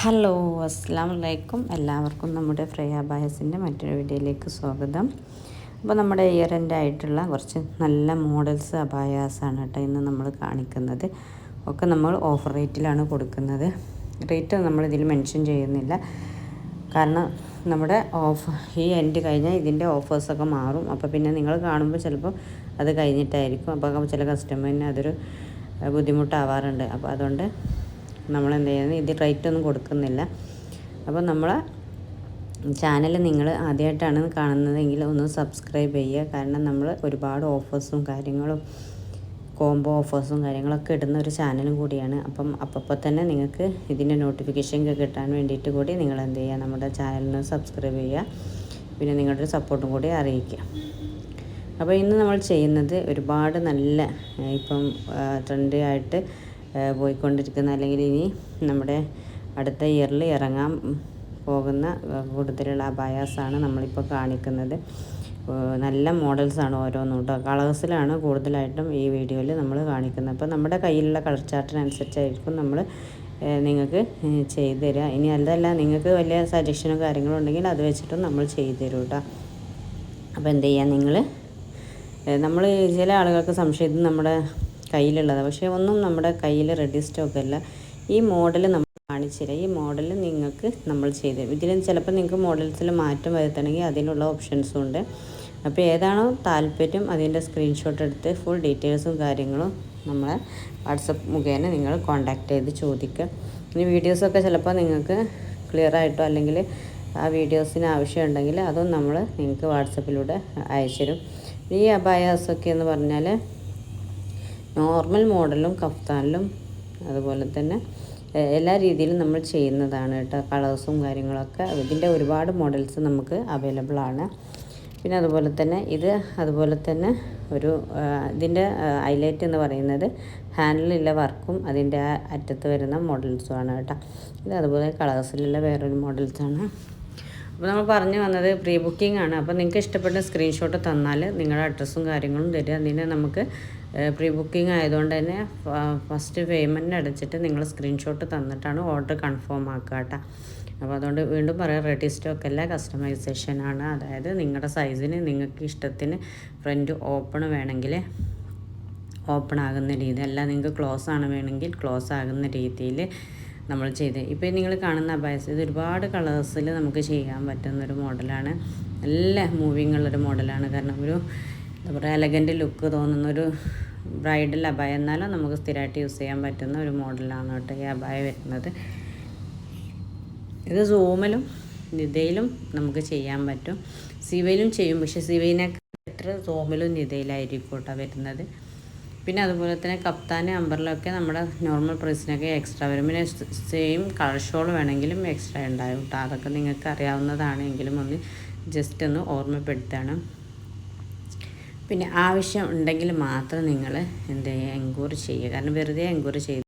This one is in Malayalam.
ഹലോ അസ്സലാമു അലൈക്കും. എല്ലാവർക്കും നമ്മുടെ ഫ്രേയ അബായസിൻ്റെ മറ്റൊരു വീഡിയോയിലേക്ക് സ്വാഗതം. അപ്പോൾ നമ്മുടെ ഇയർ എൻഡ് ആയിട്ടുള്ള കുറച്ച് നല്ല മോഡൽസ് അബായാസാണ് കേട്ടോ ഇന്ന് നമ്മൾ കാണിക്കുന്നത്. ഒക്കെ നമ്മൾ ഓഫർ റേറ്റിലാണ് കൊടുക്കുന്നത്. റേറ്റ് നമ്മളിതിൽ മെൻഷൻ ചെയ്യുന്നില്ല, കാരണം നമ്മുടെ ഈ എൻഡ് കഴിഞ്ഞാൽ ഇതിൻ്റെ ഓഫേഴ്സൊക്കെ മാറും. അപ്പോൾ പിന്നെ നിങ്ങൾ കാണുമ്പോൾ ചിലപ്പോൾ അത് കഴിഞ്ഞിട്ടായിരിക്കും. അപ്പോൾ ചില കസ്റ്റമറിന് അതൊരു ബുദ്ധിമുട്ടാവാറുണ്ട്. അപ്പോൾ അതുകൊണ്ട് നമ്മൾ എന്ത് ചെയ്യുന്നത്, ഇത് റേറ്റ് ഒന്നും കൊടുക്കുന്നില്ല. അപ്പോൾ നമ്മളെ ചാനൽ നിങ്ങൾ ആദ്യമായിട്ടാണ് കാണുന്നതെങ്കിൽ ഒന്ന് സബ്സ്ക്രൈബ് ചെയ്യുക. കാരണം നമ്മൾ ഒരുപാട് ഓഫേഴ്സും കാര്യങ്ങളും കോംബോ ഓഫേഴ്സും കാര്യങ്ങളൊക്കെ ഇടുന്ന ഒരു ചാനലും കൂടിയാണ്. അപ്പോൾ തന്നെ നിങ്ങൾക്ക് ഇതിൻ്റെ നോട്ടിഫിക്കേഷൻ കിട്ടാൻ വേണ്ടിയിട്ട് കൂടി നിങ്ങൾ എന്ത് ചെയ്യുക, നമ്മുടെ ചാനലിന് സബ്സ്ക്രൈബ് ചെയ്യുക. പിന്നെ നിങ്ങളുടെ സപ്പോർട്ടും കൂടി അറിയിക്കുക. അപ്പോൾ ഇന്ന് നമ്മൾ ചെയ്യുന്നത് ഒരുപാട് നല്ല ഇപ്പം ട്രെൻഡി ആയിട്ട് പോയിക്കൊണ്ടിരിക്കുന്ന, അല്ലെങ്കിൽ ഇനി നമ്മുടെ അടുത്ത ഇയറിൽ ഇറങ്ങാൻ പോകുന്ന കൂടുതലുള്ള അബായാസാണ് നമ്മളിപ്പോൾ കാണിക്കുന്നത്. നല്ല മോഡൽസാണ് ഓരോന്നും കേട്ടോ. കളേഴ്സിലാണ് കൂടുതലായിട്ടും ഈ വീഡിയോയിൽ നമ്മൾ കാണിക്കുന്നത്. അപ്പോൾ നമ്മുടെ കയ്യിലുള്ള കളർ ചാർട്ടിനനുസരിച്ചായിരിക്കും നമ്മൾ നിങ്ങൾക്ക് ചെയ്തു തരിക. ഇനി അതല്ല, നിങ്ങൾക്ക് വലിയ സജഷനോ കാര്യങ്ങളോ ഉണ്ടെങ്കിൽ അത് വെച്ചിട്ടും നമ്മൾ ചെയ്തു തരും കേട്ടോ. അപ്പോൾ എന്ത് ചെയ്യുക, നമ്മൾ ചില ആളുകൾക്ക് സംശയം ഇത് നമ്മുടെ കയ്യിലുള്ളതാണ്, പക്ഷേ ഒന്നും നമ്മുടെ കയ്യിൽ റെഡി സ്റ്റോക്ക് അല്ല. ഈ മോഡൽ നമ്മൾ കാണിച്ചുതരാം. ഈ മോഡൽ നിങ്ങൾക്ക് നമ്മൾ ചെയ്ത് തരും. ഇതിൽ ചിലപ്പോൾ നിങ്ങൾക്ക് മോഡൽസിൽ മാറ്റം വരുത്തണമെങ്കിൽ അതിനുള്ള ഓപ്ഷൻസും ഉണ്ട്. അപ്പോൾ ഏതാണോ താല്പര്യം അതിൻ്റെ സ്ക്രീൻഷോട്ട് എടുത്ത് ഫുൾ ഡീറ്റെയിൽസും കാര്യങ്ങളും നമ്മളെ വാട്സപ്പ് മുഖേന നിങ്ങൾ കോൺടാക്റ്റ് ചെയ്ത് ചോദിക്കുക. ഈ വീഡിയോസൊക്കെ ചിലപ്പോൾ നിങ്ങൾക്ക് ക്ലിയർ ആയിട്ടോ അല്ലെങ്കിൽ ആ വീഡിയോസിന് ആവശ്യമുണ്ടെങ്കിൽ അതും നമ്മൾ നിങ്ങൾക്ക് വാട്സപ്പിലൂടെ അയച്ചു തരും. ഈ അബായാസൊക്കെ എന്ന് പറഞ്ഞാൽ നോർമൽ മോഡലും കഫ്താനിലും അതുപോലെ തന്നെ എല്ലാ രീതിയിലും നമ്മൾ ചെയ്യുന്നതാണ് കേട്ടോ. കളേഴ്സും കാര്യങ്ങളൊക്കെ ഇതിൻ്റെ ഒരുപാട് മോഡൽസ് നമുക്ക് അവൈലബിൾ ആണ്. പിന്നെ അതുപോലെ തന്നെ ഒരു ഇതിൻ്റെ ഹൈലൈറ്റ് എന്ന് പറയുന്നത് ഹാൻഡിലുള്ള വർക്കും അതിൻ്റെ അറ്റത്ത് വരുന്ന മോഡൽസുമാണ് കേട്ടോ. ഇത് അതുപോലെ കളേഴ്സിലുള്ള വേറൊരു മോഡൽസാണ്. അപ്പോൾ നമ്മൾ പറഞ്ഞു വന്നത് പ്രീ ബുക്കിംഗ് ആണ്. അപ്പോൾ നിങ്ങൾക്ക് ഇഷ്ടപ്പെട്ട സ്ക്രീൻഷോട്ട് തന്നാൽ നിങ്ങളുടെ അഡ്രസ്സും കാര്യങ്ങളും തരിക. അതിന് നമുക്ക് പ്രീ ബുക്കിംഗ് ആയതുകൊണ്ട് തന്നെ ഫസ്റ്റ് പേയ്മെൻറ്റ് അടച്ചിട്ട് നിങ്ങൾ സ്ക്രീൻഷോട്ട് തന്നിട്ടാണ് ഓർഡർ കൺഫേം ആക്കുക കേട്ടോ. അപ്പോൾ അതുകൊണ്ട് വീണ്ടും പറയാം, റെഡി സ്റ്റോക്ക് അല്ല, കസ്റ്റമൈസേഷനാണ്. അതായത് നിങ്ങളുടെ സൈസിന് നിങ്ങൾക്ക് ഇഷ്ടത്തിന് ഫ്രണ്ട് ഓപ്പൺ വേണമെങ്കിൽ ഓപ്പൺ ആകുന്ന രീതി, അല്ല നിങ്ങൾക്ക് ക്ലോസ് ആണ് വേണമെങ്കിൽ ക്ലോസ് ആകുന്ന രീതിയിൽ നമ്മൾ ചെയ്ത്. ഇപ്പോൾ നിങ്ങൾ കാണുന്ന അബായസ് ഇത് ഒരുപാട് കളേഴ്സിൽ നമുക്ക് ചെയ്യാൻ പറ്റുന്നൊരു മോഡലാണ്. നല്ല മൂവിങ് ഉള്ളൊരു മോഡലാണ്. കാരണം ഒരു എന്താ പറയുക, എലഗൻറ്റ് ലുക്ക് തോന്നുന്നൊരു ബ്രൈഡൽ അബായ, എന്നാലും നമുക്ക് സ്ഥിരമായിട്ട് യൂസ് ചെയ്യാൻ പറ്റുന്ന ഒരു മോഡലാണ് കേട്ടോ ഈ അബായ വരുന്നത്. ഇത് സൂമിലും നിതയിലും നമുക്ക് ചെയ്യാൻ പറ്റും. സിവയിലും ചെയ്യും, പക്ഷേ സിവയിനൊക്കെ ബെറ്റർ സൂമിലും നിതയിലായിരിക്കും കേട്ടോ വരുന്നത്. പിന്നെ അതുപോലെ തന്നെ കപ്താന് അമ്പറിലൊക്കെ നമ്മുടെ നോർമൽ പ്രൈസിനൊക്കെ എക്സ്ട്രാ വരും. പിന്നെ സെയിം കളർ ഷോൾ വേണമെങ്കിലും എക്സ്ട്രാ ഉണ്ടാവും കേട്ടോ. അതൊക്കെ നിങ്ങൾക്ക് അറിയാവുന്നതാണെങ്കിലും ഒന്ന് ജസ്റ്റ് ഒന്ന് ഓർമ്മപ്പെടുത്തണം. പിന്നെ ആവശ്യം ഉണ്ടെങ്കിൽ മാത്രം നിങ്ങൾ എന്ത് ചെയ്യുക, എൻക്വയറി ചെയ്യുക. കാരണം വെറുതെ എൻക്വയറി ചെയ്ത്